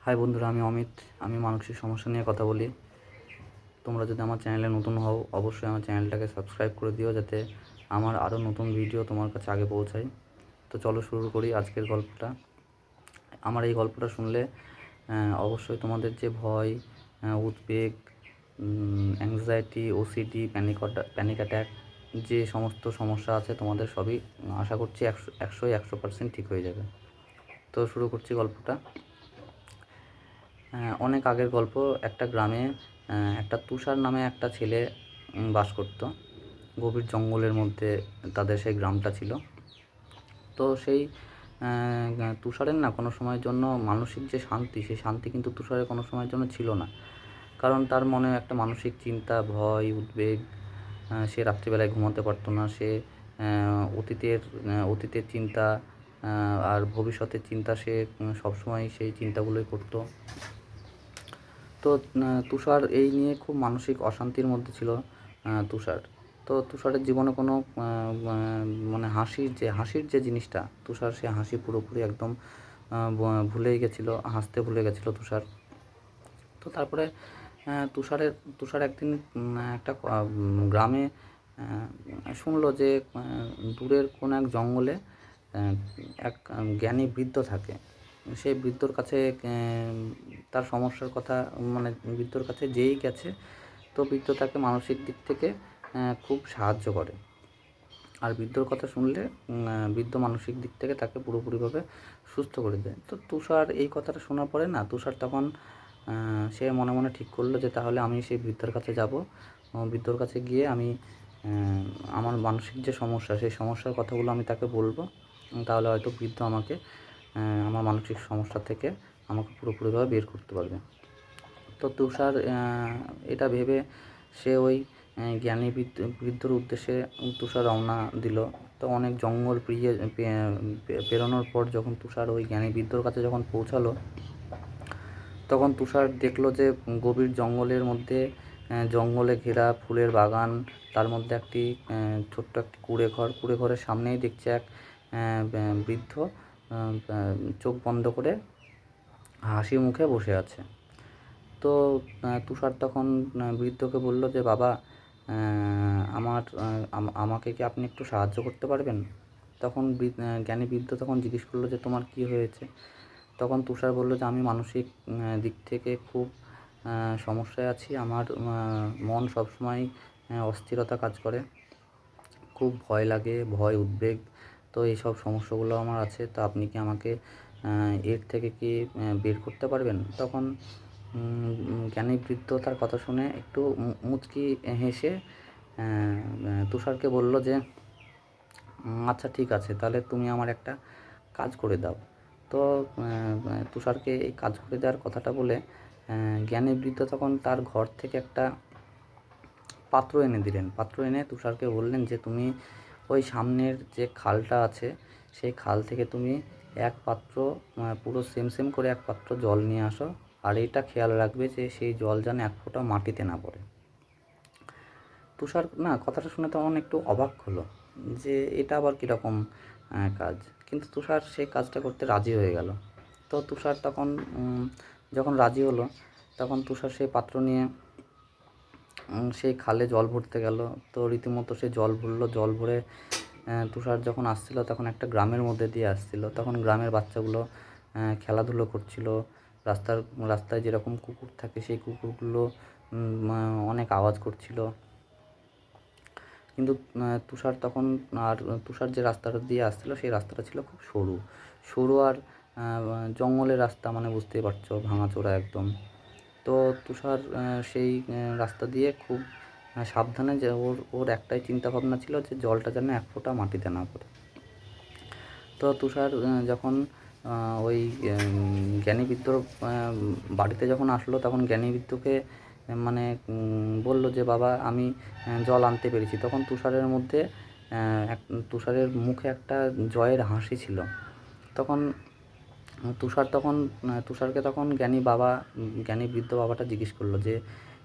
High বন্ধুরা, আমি অমিত। আমি মানসিক সমস্যা নিয়ে কথা বলি। তোমরা যদি আমার চ্যানেলে নতুন হও, অবশ্যই আমার চ্যানেলটাকে সাবস্ক্রাইব করে দিও, যাতে আমার আরও নতুন ভিডিও তোমার কাছে আগে পৌঁছায়। তো চলো শুরু করি আজকের গল্পটা। আমার এই গল্পটা শুনলে অবশ্যই তোমাদের যে ভয়, উদ্বেগ, অ্যাংজাইটি, ওসিডি, প্যানিক অ্যাট্যাক, যে সমস্ত সমস্যা আছে তোমাদের সবই আশা করছি 100% ঠিক হয়ে যাবে। তো শুরু করছি গল্পটা। অনেক আগের গল্প। একটা গ্রামে একটা তুষার নামে একটা ছেলে বাস করত। গভীর জঙ্গলের মধ্যে তাদের সেই গ্রামটা ছিল। তো সেই তুষারের না কোনো সময়ের জন্য মানসিক যে শান্তি, সেই শান্তি কিন্তু তুষারের কোনো সময়ের জন্য ছিল না। কারণ তার মনে একটা মানসিক চিন্তা, ভয়, উদ্বেগ। সে রাত্রিবেলায় ঘুমাতে পারতো না। সে অতীতের চিন্তা আর ভবিষ্যতের চিন্তা, সে সবসময় সেই চিন্তাগুলোই করতো। তো তুষার এই নিয়ে খুব মানসিক অশান্তির মধ্যে ছিল। তুষার তো তুষারের জীবনে কোনো মানে হাসির যে জিনিসটা, তুষার সে হাসি পুরোপুরি একদম ভুলেই গেছিলো, হাসতে ভুলে গেছিলো তুষার। তো তারপরে তুষার একদিন একটা গ্রামে শুনলো যে দূরের কোনো এক জঙ্গলে এক জ্ঞানী বৃদ্ধ থাকে। সেই বৃদ্ধর কাছে তার সমস্যার কথা, মানে বৃদ্ধর কাছে যেই গেছে, তো বৃদ্ধ তাকে মানসিক দিক থেকে খুব সাহায্য করে। আর বৃদ্ধর কথা শুনলে বৃদ্ধ মানসিক দিক থেকে তাকে পুরোপুরিভাবে সুস্থ করে দেয়। তো তুষার এই কথাটা শোনার পরে না, তুষার তখন সে মনে মনে ঠিক করলো যে তাহলে আমি সেই বৃদ্ধর কাছে যাব। বৃদ্ধর কাছে গিয়ে আমি আমার মানসিক যে সমস্যা, সেই সমস্যার কথাগুলো আমি তাকে বলবো। তাহলে হয়তো বৃদ্ধ আমাকে আমার মানসিক সমস্যা থেকে আমাকে পুরোপুরিভাবে বের করতে পারবে। তো তুষার এটা ভেবে সে ওই জ্ঞানী বৃদ্ধর উদ্দেশ্যে তুষার রওনা দিল। তো অনেক জঙ্গল পেরোনোর পর যখন তুষার ওই জ্ঞানী বৃদ্ধর কাছে যখন পৌঁছালো, তখন তুষার দেখলো যে গভীর জঙ্গলের মধ্যে, জঙ্গলে ঘেরা ফুলের বাগান, তার মধ্যে একটি ছোট্ট একটি কুঁড়ে ঘরের সামনেই দেখছে এক বৃদ্ধ চোখ বন্ধ করে হাসি মুখে বসে আছে। তো তুষার তখন বৃদ্ধকে বলল যে বাবা, আমাকে কি আপনি একটু সাহায্য করতে পারবেন? তখন জ্ঞানী বৃদ্ধ তখন জিজ্ঞেস করলো যে তোমার কি হয়েছে? তখন তুষার বলল যে আমি মানসিক দিক থেকে খুব সমস্যায় আছি। আমার মন সবসময় অস্থিরতা কাজ করে, খুব ভয় লাগে, উদ্বেগ। তো এইসব সমস্যাগুলো আমার আছে। তো আপনি কি আমাকে এর থেকে কি বের করতে পারবেন? তখন জ্ঞানী বৃদ্ধ তার কথা শুনে একটু মুচকি হেসে তুষারকে বলল যে আচ্ছা ঠিক আছে, তাহলে তুমি আমার একটা কাজ করে দাও। তো তুষারকে এই কাজ করে দেওয়ার কথাটা বলে জ্ঞানী বৃদ্ধ তখন তার ঘর থেকে একটা পাত্র এনে দিলেন। পাত্র এনে তুষারকে বললেন যে তুমি ওই সামনের যে খালটা আছে, সেই খাল থেকে তুমি এক পাত্র, পুরো সেম করে এক পাত্র জল নিয়ে আসো। আর এটা খেয়াল রাখবে যে সেই জল যেন এক ফোঁটা মাটিতে না পড়ে। তুষার না কথাটা শুনে তখন একটু অবাক হলো যে এটা আবার কীরকম কাজ। কিন্তু তুষার সেই কাজটা করতে রাজি হয়ে গেল। তো তুষার তখন যখন রাজি হলো, তখন তুষার সেই পাত্র নিয়ে সেই খালে জল ভরতে গেল। তো রীতিমতো সে জল ভরলো। জল ভরে তুষার যখন আসছিল, তখন একটা গ্রামের মধ্যে দিয়ে আসছিল। তখন গ্রামের বাচ্চাগুলো খেলাধুলো করছিল। রাস্তায় যেরকম কুকুর থাকে, সেই কুকুরগুলো অনেক আওয়াজ করছিল। কিন্তু তুষার যে রাস্তাটা দিয়ে আসছিল, সেই রাস্তাটা ছিল খুব সরু আর জঙ্গলের রাস্তা, মানে বুঝতেই পারছো, ভাঙাচোরা একদম। তো তুষার সেই রাস্তা দিয়ে খুব সাবধানে, যে ওর একটাই চিন্তা ভাবনা ছিল যে জলটা যেন এক ফোঁটা মাটিতে না পড়ে। তো তুষার যখন ওই জ্ঞানী বৃদ্ধর বাড়িতে যখন আসলো, তখন জ্ঞানী বৃদ্ধকে মানে বলল যে বাবা, আমি জল আনতে পেরেছি। তখন তুষারের মুখে একটা জয়ের হাসি ছিল। তখন তুষারকে তখন জ্ঞানী বৃদ্ধ বাবাটা জিজ্ঞেস করলো যে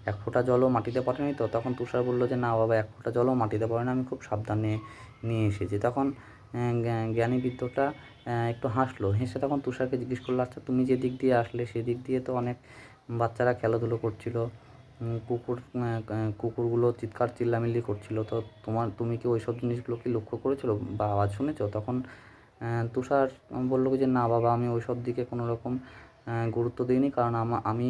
এক ফোঁটা জলও মাটিতে পড়েনি তো? তখন তুষার বলল যে না বাবা, এক ফোঁটা জলও মাটিতে পড়ে না, আমি খুব সাবধানে নিয়ে এসেছি। তখন জ্ঞানী বৃদ্ধটা একটু হাসলো, হেসে তখন তুষারকে জিজ্ঞেস করলো, আচ্ছা তুমি যে দিক দিয়ে আসলে সেদিক দিয়ে তো অনেক বাচ্চারা খেলাধুলো করছিল, কুকুরগুলো চিৎকার চিল্লামিল্লি করছিল, তো তুমি কি ওইসব জিনিসগুলো কি লক্ষ্য করেছো বা আওয়াজ শুনেছো? তখন তুষার বলল যে না বাবা, আমি ওইসব দিকে কোনো রকম গুরুত্ব দিইনি, কারণ আমি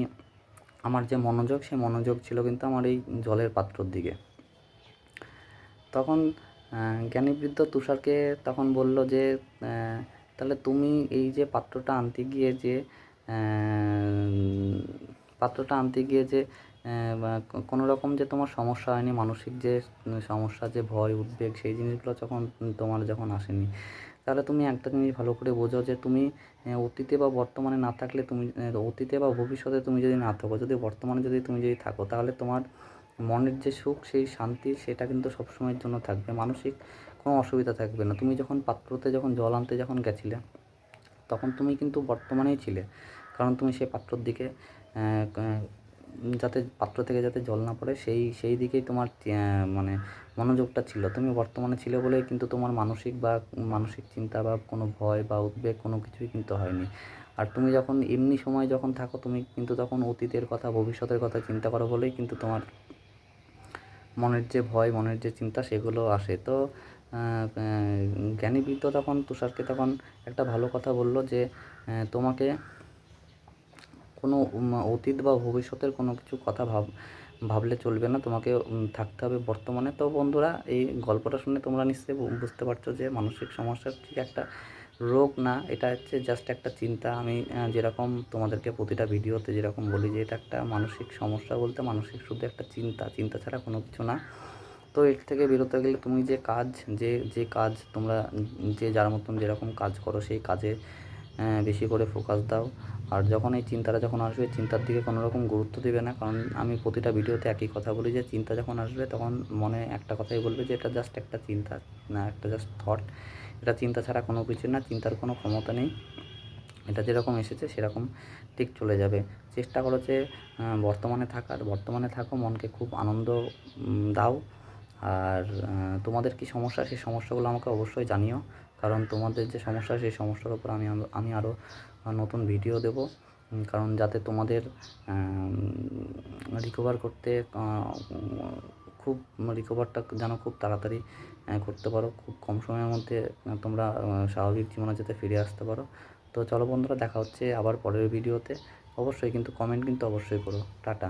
আমার যে মনোযোগ সেই মনোযোগ ছিল কিন্তু আমার এই জলের পাত্রর দিকে। তখন জ্ঞানীবৃদ্ধ তুষারকে তখন বলল যে তাহলে তুমি এই যে পাত্রটা আনতে গিয়ে যে কোনো রকম যে তোমার সমস্যা হয়নি, মানসিক যে সমস্যা, যে ভয় উদ্বেগ, সেই জিনিসগুলো তোমার যখন আসেনি, তাহলে তুমি একটা জিনিস ভালো করে বোঝো যে তুমি অতীতে বা বর্তমানে না থাকলে, তুমি অতীতে বা ভবিষ্যতে তুমি যদি না থাকো, যদি বর্তমানে তুমি যদি থাকো, তাহলে তোমার মনের যে সুখ, সেই শান্তি, সেটা কিন্তু সবসময়ের জন্য থাকবে, মানসিক কোনো অসুবিধা থাকবে না। তুমি যখন পাত্রতে জল আনতে গেছিলে, তখন তুমি কিন্তু বর্তমানেই ছিলে, কারণ তুমি সেই পাত্রর দিকে যাতে পাত্র থেকে যাতে জল না পড়ে সেই দিকেই তোমার মানে মনোযোগটা ছিল। তুমি বর্তমানে ছিলে বলেই কিন্তু তোমার মানসিক চিন্তা বা কোনো ভয় বা উদ্বেগ কোনো কিছুই কিন্তু হয়নি। আর তুমি যখন এমনি সময় যখন থাকো, তুমি কিন্তু তখন অতীতের কথা, ভবিষ্যতের কথা চিন্তা করো বলেই কিন্তু তোমার মনের যে ভয়, মনের যে চিন্তা, সেগুলো আসে। তো জ্ঞানী বৃদ্ধ তখন তুষারকে তখন একটা ভালো কথা বলল যে তোমাকে কোনো অতীত বা ভবিষ্যতের কোনো কিছু কথা ভাবলে চলবে না, তোমাকে থাকতে হবে বর্তমানে। তো বন্ধুরা, এই গল্পটা শুনে তোমরা নিশ্চয়ই বুঝতে পারছো যে মানসিক সমস্যা ঠিক একটা রোগ না, এটা হচ্ছে জাস্ট একটা চিন্তা। আমি যেরকম তোমাদেরকে প্রতিটা ভিডিওতে যেরকম বলি যে এটা একটা মানসিক সমস্যা, বলতে মানসিক শুধু একটা চিন্তা ছাড়া কোনো কিছু না। তো এর থেকে বেরোতে গেলে তুমি যে কাজ তোমরা যে যার মতন যেরকম কাজ করো, সেই কাজে বেশি করে ফোকাস দাও। আর যখন এই চিন্তাটা যখন আসবে, চিন্তার দিকে কোনো রকম গুরুত্ব দেবে না, কারণ আমি প্রতিটা ভিডিওতে একই কথা বলি যে চিন্তা যখন আসবে, তখন মনে একটা কথাই বলবে যে এটা জাস্ট একটা চিন্তা, না একটা জাস্ট থট, এটা চিন্তা ছাড়া কোনো কিছু না, চিন্তার কোনো ক্ষমতা নেই, এটা যেরকম এসেছে সেরকম ঠিক চলে যাবে। চেষ্টা করো যে বর্তমানে থাকো, মনকে খুব আনন্দ দাও। আর তোমাদের কী সমস্যা, সেই সমস্যাগুলো আমাকে অবশ্যই জানিও, কারণ তোমাদের যে সমস্যা, সেই সমস্যার উপর আমি আরও নতুন ভিডিও দেব, কারণ যাতে তোমাদের রিকভার করতে খুব রিকভারটা যেন খুব তাড়াতাড়ি করতে পারো, খুব কম সময়ের মধ্যে তোমরা স্বাভাবিক জীবনে যাতে ফিরে আসতে পারো। তো চলো বন্ধুরা, দেখা হচ্ছে আবার পরের ভিডিওতে। অবশ্যই কিন্তু কমেন্ট কিন্তু অবশ্যই করো। টাটা।